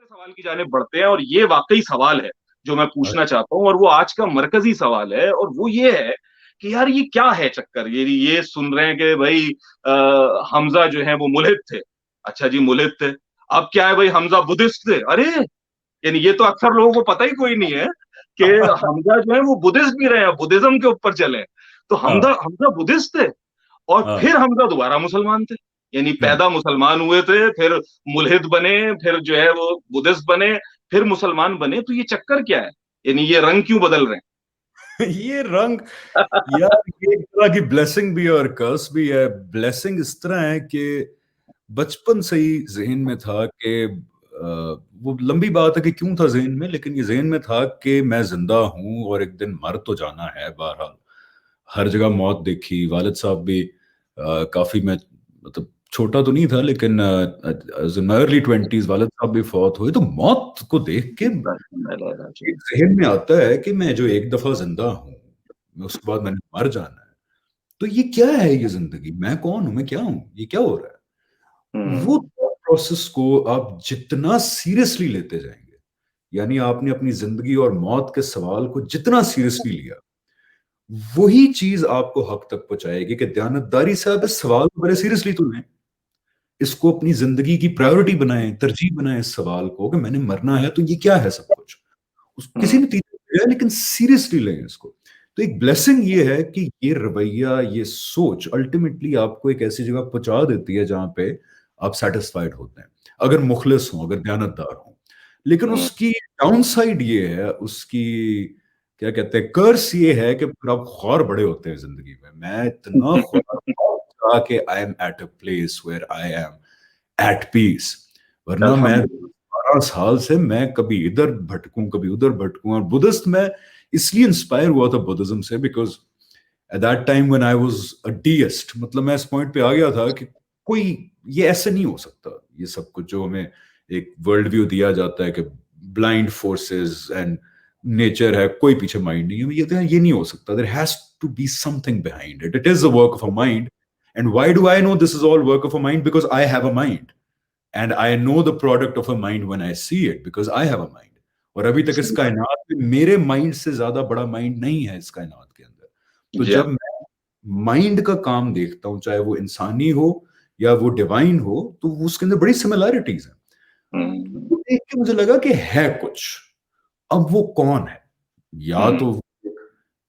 दूसरे सवाल की जाने बढ़ते हैं और ये वाकई सवाल है जो मैं पूछना चाहता हूँ और वो आज का मरकजी सवाल है और वो ये है कि यार ये क्या है चक्कर ये सुन रहे हैं कि भाई हमजा जो है वो मुल्हिद थे। अच्छा जी मुल्हिद थे। अब क्या है भाई हमजा बुद्धिस्ट थे। अरे यानी ये तो अक्सर लोगों को पता ही कोई नहीं है कि हमजा जो है वो बुद्धिस्ट भी रहे हैं बुद्धिज्म के ऊपर चले। तो हमजा हाँ हमजा बुद्धिस्ट थे और हाँ। फिर हमजा दोबारा मुसलमान थे। यानी हम्म। पैदा मुसलमान हुए थे फिर मुल्हिद बने फिर जो है वो बुद्धिस्ट बने फिर मुसलमान बने। तो ये चक्कर क्या है? यानी ये रंग क्यों बदल रहे ये रंग, हैं? यार ये एक तरह की ब्लेसिंग भी है और कर्स भी है। ब्लेसिंग इस तरह है कि बचपन से ही जहन में था कि वो लंबी बात है कि क्यों था जहन में, लेकिन ये जहन में था कि मैं जिंदा हूं और एक दिन मर तो जाना है। बहरहाल हर जगह मौत देखी। वालिद साहब भी काफी, मैं मतलब छोटा तो नहीं था, लेकिन अर्ली ट्वेंटीज वालिद साहब भी फौत हुए। तो मौत को देख के एक जहन में आता है कि मैं जो एक दफा जिंदा हूँ, मैं उसके बाद मैंने मर जाना है। तो ये क्या है, ये जिंदगी, मैं कौन हूं, मैं क्या हूं, ये क्या हो रहा है। वो हम्म, प्रोसेस को आप जितना सीरियसली लेते जाएंगे, यानी आपने अपनी जिंदगी और मौत के सवाल को जितना सीरियसली लिया, वही चीज आपको हक तक पहुंचाएगी कि दयानतदारी से आप इस सवाल को बड़े सीरियसली तो लें। इसको अपनी जिंदगी की प्रायोरिटी बनाएं, तरजीह बनाएं इस सवाल को कि मैंने मरना है तो ये क्या है सब कुछ। किसी भी हम्म, तरीके से, लेकिन सीरियसली लें इसको। तो एक ब्लेसिंग ये है कि ये रवैया, ये सोच अल्टीमेटली आपको एक ऐसी जगह पहुंचा देती है जहां पे आप सेटिस्फाइड होते हैं, अगर मुखलिस हों, अगर दयानतदार हों। लेकिन हम्म, उसकी डाउन साइड ये है, उसकी क्या कहते हैं, कर्स ये है कि फिर आप ख्वार बड़े होते हैं जिंदगी में। मैं इतना ख्वार था कि I am at a place where I am at peace. वरना मैं अल्हम्दुलिल्लाह। 12 साल से मैं कभी इधर भटकूं कभी उधर भटकूं। और बुद्धिस्ट में इसलिए इंस्पायर हुआ था बुद्धिज्म से, because at that time when I was a deist, मतलब मैं इस पॉइंट पे आ गया था कि कोई, ये ऐसे नहीं हो सकता। ये सब कुछ जो हमें एक वर्ल्ड व्यू दिया जाता है कि ब्लाइंड फोर्सेस एंड नेचर है, कोई पीछे माइंड नहीं है, ये नहीं हो सकता। There has to be something behind it, it is the work of a mind. And why do I know this is all work of a mind? Because I have a mind, and I know the product of a mind when I see it, because I have a mind. और अभी तक इस सही बात। कायनात में मेरे mind से ज्यादा बड़ा माइंड नहीं है इस कायनात के अंदर। तो या जब मैं माइंड का काम देखता हूं, चाहे वो इंसानी हो या वो डिवाइन हो, तो उसके अंदर बड़ी सिमिलैरिटीज हैं। हम्म, तो देख के मुझे लगा कि है कुछ। अब वो कौन है? या हम्म, तो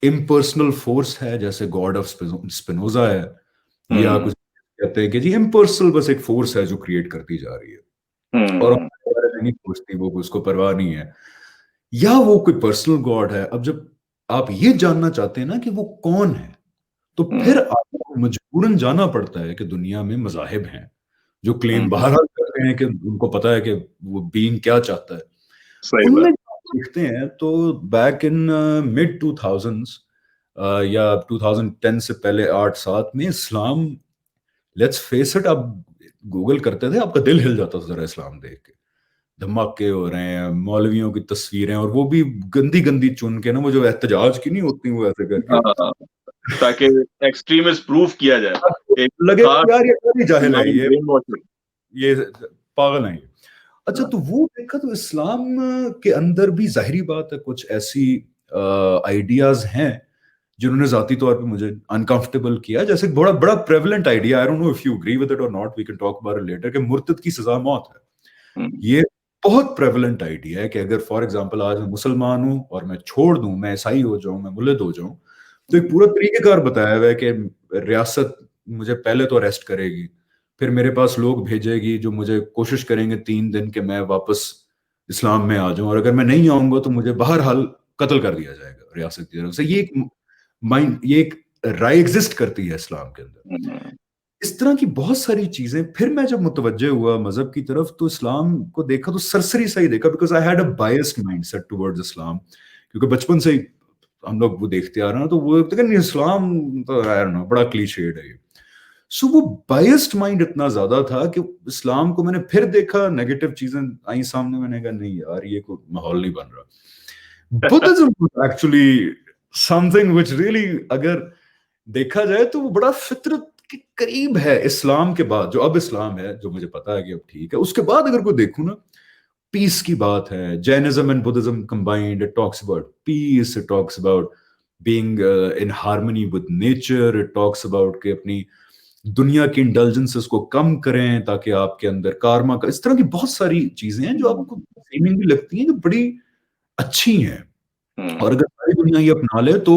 इम्पर्सनल फोर्स है, जैसे गॉड ऑफ स्पिनोजा है, या हम्म, कुछ कहते हैं कि जी इम्पर्सनल बस एक फोर्स है जो क्रिएट करती जा रही है और हम्म, हमारे बारे में नहीं सोचती, वो उसको परवाह नहीं है। या वो कोई पर्सनल गॉड है। अब जब आप ये जानना चाहते हैं ना कि वो कौन है, तो फिर हम्म, आपको मजबूरन जाना पड़ता है कि दुनिया में मजाहिब हैं जो क्लेम हम्म, बहरहाल करते हैं कि उनको पता है कि वो बीइंग क्या चाहता है। सही उनमें बात। जो आप देखते हैं, तो बैक इन मिड 2000s या 2010 से पहले 8-7 में इस्लाम, लेट्स फेस इट, आप गूगल करते थे आपका दिल हिल जाता था जरा इस्लाम देख के। धमाके हो रहे हैं, मौलवियों की तस्वीरें, और वो भी गंदी गंदी चुन के ना, वो जो एहतजाज की नहीं होती वो ऐसे करके। हाँ, ताकि एक्सट्रीमिस्ट प्रूफ किया जाए एक लगे खास कि यार ये सारी जाहिल है, माइंड ब्रेन वॉशिंग। ये पागल है ये। अच्छा, तो वो देखा तो इस्लाम के अंदर भी जाहिरी बात है कुछ ऐसी आइडियाज हैं जिन्होंने जाती तौर पे मुझे अनकंफर्टेबल किया। जैसे बड़ा बड़ा prevalent idea, I don't know if you agree with it और not, we can talk about it later, कि मुर्तद की सजा मौत है। ये बहुत प्रेवलेंट आइडिया है कि अगर फॉर एग्जांपल आज मैं मुसलमान हूं और मैं छोड़ दूं, मैं ईसाई हो जाऊं, मैं मुल्लिद हो जाऊं, तो एक पूरा तरीकेकार बताया हुआ है कि रियासत मुझे पहले तो अरेस्ट करेगी, फिर मेरे पास लोग भेजेगी जो मुझे कोशिश करेंगे 3 दिन के मैं वापस इस्लाम में आ जाऊं, और अगर मैं नहीं आऊंगा तो मुझे बहरहाल कत्ल कर दिया जाएगा रियासत की तरफ से। ये एक माइंड, ये एक राय एग्जिस्ट करती है इस्लाम के अंदर। इस तरह की बहुत सारी चीजें। फिर मैं जब मुतवज्जे हुआ मजहब की तरफ, तो इस्लाम को देखा तो सरसरी सा ही देखा, because I had a biased mindset towards Islam, क्योंकि बचपन से ही हम लोग वो देखते आ रहे हैं, तो वो लगता है कि नहीं, इस्लाम तो आई डोंट नो, बड़ा क्लीशेड है ये। सो वो बायस्ड माइंड इतना ज्यादा था कि इस्लाम को मैंने फिर देखा, नेगेटिव चीजें आई सामने, मैंने कहा नहीं यार, ये कोई माहौल नहीं बन रहा। Buddhism actually something which really, अगर देखा जाए तो वो बड़ा फितरत के करीब है इस्लाम के बाद। जो अब इस्लाम है, जो मुझे पता है कि अब ठीक है, उसके बाद अगर कोई देखूं ना, पीस की बात है। Jainism and Buddhism combined, it talks about piece, it talks about being in harmony with nature, it talks about कि अपनी दुनिया की इंडल्जेंसेस को कम करें ताकि आपके अंदर कार्मा का, इस तरह की बहुत सारी चीजें हैं जो आपको सेमिंगली लगती हैं जो बड़ी अच्छी हैं। और अगर सारी दुनिया ये अपना ले तो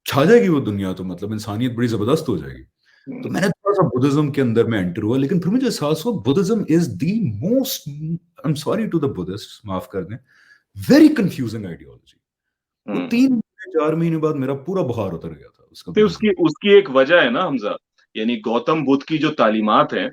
छा जाएगी वो दुनिया, तो मतलब इंसानियत बड़ी जबरदस्त हो जाएगी। तो मैंने थोड़ा सा बुद्धिज्म के अंदर में एंटर हुआ, लेकिन फिर मुझे एहसास हुआ Buddhism is the most, I am sorry to the Buddhist, माफ कर दें, वेरी कंफ्यूजिंग आइडियोलॉजी। वो 3 महीने 4 महीने बाद मेरा पूरा बुखार उतर गया था उसका। तो उसकी उसकी एक वजह है ना हमजा, यानी गौतम बुद्ध की जो तालीमात है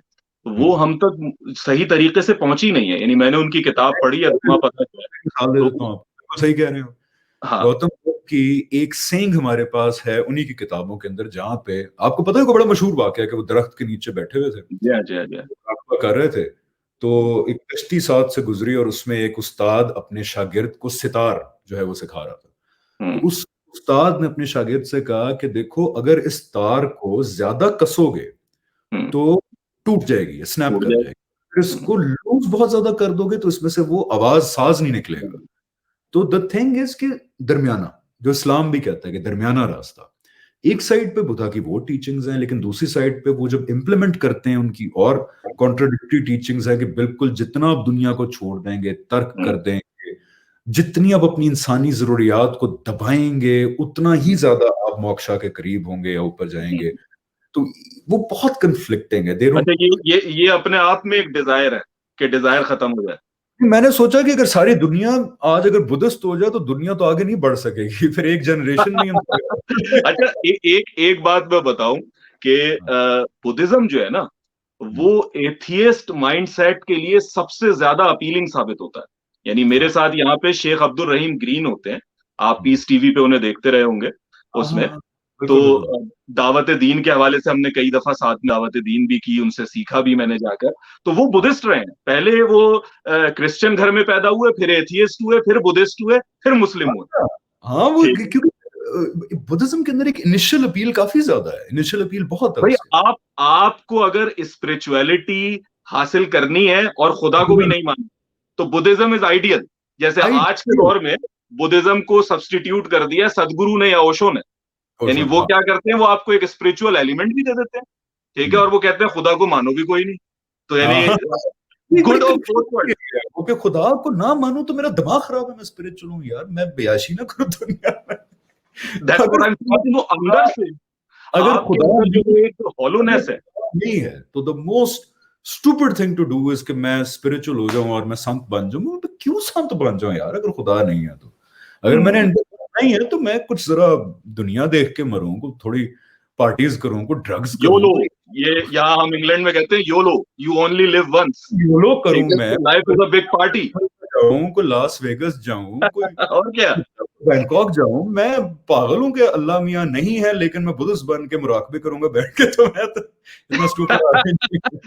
वो हम तक सही तरीके से पहुंची नहीं है। यानी मैंने उनकी किताब पढ़ी है, तुम्हें पता है मिसाल दे देता तो। हूँ आपको, बिल्कुल सही कह रहे हो। हाँ गौतम बुद्ध की एक सेंग हमारे पास है उन्हीं की किताबों के अंदर, जहां पे आपको पता है, को बड़ा मशहूर वाकया है कि वो दरख्त के नीचे बैठे हुए थे, जी हाँ जी हाँ जी हाँ। मुराकबा कर रहे थे, तो एक कश्ती साथ से गुजरी और उसमें एक उस्ताद अपने शागिर्द को सितार जो है वो सिखा रहा था। तो हम्म, उस उस्ताद ने अपने शागिर्द से कहा कि देखो, अगर इस तार को ज्यादा कसोगे हम्म, तो टूट जाएगी, स्नैप उड़ कर जाए। जाएगी। अगर इसको लूज बहुत ज्यादा कर दोगे तो इसमें से वो आवाज, साज नहीं निकलेगा। तो द थिंग इज कि दरमियाना, जो इस्लाम भी कहता है कि दरमियाना रास्ता, एक साइड पे बुद्धा की वो टीचिंग्स हैं, लेकिन दूसरी साइड पे वो जब इंप्लीमेंट करते हैं उनकी और कॉन्ट्राडिक्टरी टीचिंग्स है कि बिल्कुल जितना आप दुनिया को छोड़ देंगे, तर्क हम्म, कर देंगे, जितनी आप अपनी इंसानी जरूरियात को दबाएंगे, उतना ही ज्यादा आप मोक्षा के करीब होंगे या ऊपर जाएंगे। हम्म। तो वो बहुत कंफ्लिक्टिंग है, दे अच्छा, ये अपने आप में एक डिजायर है कि डिजायर खत्म हो जाए। मैंने सोचा कि अगर सारी दुनिया आज अगर बुद्धिस्ट हो जाए तो दुनिया तो आगे नहीं बढ़ सकेगी, फिर एक जनरेशन में हम अच्छा, एक बात मैं बताऊं कि बुद्धिज्म जो है ना वो एथियस्ट माइंडसेट के लिए सबसे ज्यादा अपीलिंग साबित होता है। यानी मेरे हाँ, साथ यहाँ पे शेख अब्दुल रहीम ग्रीन होते हैं, आप पीस टीवी पे उन्हें देखते रहे होंगे हाँ, उसमें। हाँ, तो बिल्कुल बिल्कुल। दावत दीन के हवाले से हमने कई दफा साथ में दावत दीन भी की, उनसे सीखा भी मैंने जाकर। तो वो हाँ, बुद्धिस्ट रहे हैं, पहले वो क्रिश्चियन घर में पैदा हुए, फिर एथियस्ट हुए, फिर बुद्धिस्ट हुए, फिर मुस्लिम हुए। अच्छा, हाँ, वो ठीक है क्योंकि बुद्धिज्म के अंदर एक इनिशियल अपील काफी ज्यादा है, इनिशियल अपील बहुत है भाई, उसके। आपको अगर स्पिरिचुअलिटी हासिल करनी है और खुदा को भी नहीं मानना, तो बुद्धिज्म इज आइडियल। जैसे आई आज के दौर में बुद्धिज्म को सब्स्टिट्यूट कर दिया सदगुरु ने या ओशो ने। यानी वो हाँ। क्या करते हैं, वो आपको एक स्पिरिचुअल एलिमेंट भी दे देते हैं, ठीक है, और वो कहते हैं खुदा को मानो भी कोई नहीं। तो यानी हाँ, ये बड़ी good of both confusion world. है वो कि खुदा को ना मानूं तो मेरा दिमाग खराब है, मैं स्पिरिचुअल हूँ यार, मैं बेयाशी ना करूं दुनिया में। दैट्स व्हाट अगर आई एम सेइंग। वो अंदर से अगर आपके खुदा अंदर जो नहीं, वो एक हॉलोनेस है। नहीं है तो the most stupid thing to do is कि मैं स्पिरिचुअल हो जाऊं और मैं संत बन जाऊं। तो क्यों संत बन जाऊं यार, अगर खुदा नहीं है तो? अगर मैंने हम्म, नहीं है तो मैं कुछ जरा दुनिया देख के मरूं, को थोड़ी पार्टीज करूं, को ड्रग्स करूं, योलो, कोई ये यहाँ हम इंग्लैंड में कहते हैं YOLO, you only live once. YOLO ठीक करूं है, मैं, life is a big party. जाऊं, को लास वेगस जाऊं, कोई और क्या। बैंकॉक जाऊं। मैं पागल हूं कि अल्लाह मियां नहीं है, लेकिन मैं बुद्धिस्ट बन के मुराकबे करूंगा बैठ के, तो मैं तो इतना स्टूपिड आदमी नहीं हूं।